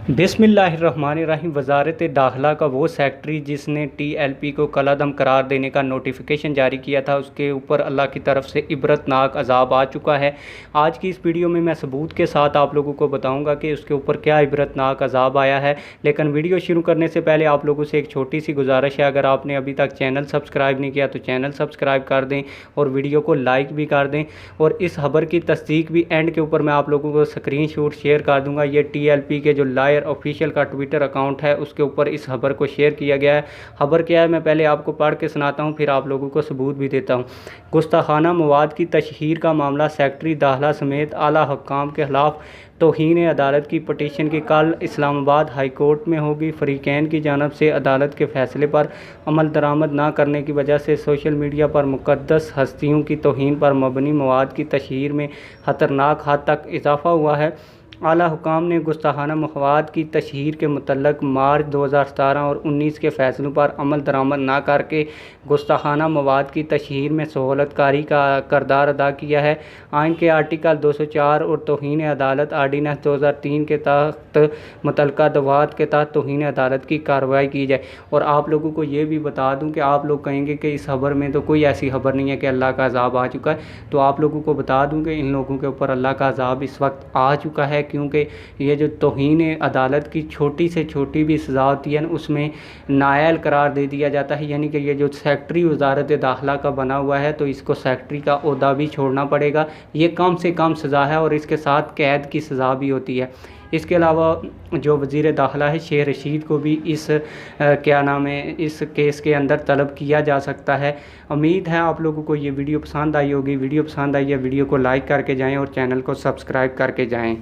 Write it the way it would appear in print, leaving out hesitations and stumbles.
बिस्मिल्लाहिर्रहमानिर्रहीम। वज़ारत दाखिला का वो सेक्रेटरी जिसने TLP को कलादम करार देने का नोटिफिकेशन जारी किया था, उसके ऊपर अल्लाह की तरफ से इबरतनाक अजाब आ चुका है। आज की इस वीडियो में मैं सबूत के साथ आप लोगों को बताऊंगा कि उसके ऊपर क्या इबरतनाक अजाब आया है। लेकिन वीडियो शुरू करने से पहले आप लोगों से एक छोटी सी गुजारिश है, अगर आपने अभी तक चैनल सब्सक्राइब नहीं किया तो चैनल सब्सक्राइब कर दें और वीडियो को लाइक भी कर दें। और इस खबर की तस्दीक भी एंड के ऊपर मैं आप लोगों को स्क्रीनशॉट शेयर कर दूंगा। ये TLP के जो लायर ऑफिशियल का ट्विटर अकाउंट है उसके ऊपर इस खबर को शेयर किया गया है। खबर क्या है मैं पहले आपको पढ़ के सुनाता हूँ, फिर आप लोगों को सबूत भी देता हूँ। गुस्ताखाना मवाद की तशहीर का मामला, सेक्रेटरी दाखिला समेत आला हुक्काम के खिलाफ तौहीन अदालत की पटिशन की कल इस्लामाबाद हाई कोर्ट में होगी। फरीकैन की जानब से अदालत के फैसले पर अमल दरामद न करने की वजह से सोशल मीडिया पर मुक़द्दस हस्तियों की तौहीन पर मबनी मवाद की तशहीर में ख़तरनाक हद तक इजाफ़ा हुआ है। आला हुकाम ने गुस्ताखाना मवाद की तशहीर के मुतल्लक मार्च 2017 और 19 के फ़ैसलों पर अमल दरामद न करके गुस्ताखाना मवाद की तशहीर में सहूलतकारी का किरदार अदा किया है। आइन के आर्टिकल 204 और तौहीन अदालत आर्डीनेंस 2003 के तहत मुतल्लका दवात के तहत तौहीन अदालत की कार्रवाई की जाए। और आप लोगों को ये भी बता दूं कि आप लोग कहेंगे कि इस खबर में तो कोई ऐसी खबर नहीं है कि अल्लाह का अजाब आ चुका है, तो आप लोगों को बता दूं कि इन लोगों के ऊपर अल्लाह का अजाब इस वक्त आ चुका है, क्योंकि ये जो तौहीन अदालत की छोटी से छोटी भी सज़ा होती है ना, उसमें नायल करार दे दिया जाता है। यानी कि ये जो सेक्रेटरी वज़ारत दाखिला का बना हुआ है तो इसको सेक्रेटरी का ओहदा भी छोड़ना पड़ेगा। ये कम से कम सज़ा है और इसके साथ कैद की सज़ा भी होती है। इसके अलावा जो वज़ीर दाखिला है शेख रशीद को भी इस इस केस के अंदर तलब किया जा सकता है। उम्मीद है आप लोगों को ये वीडियो पसंद आई होगी। वीडियो पसंद आई है वीडियो को लाइक करके जाएं और चैनल को सब्सक्राइब करके जाएं।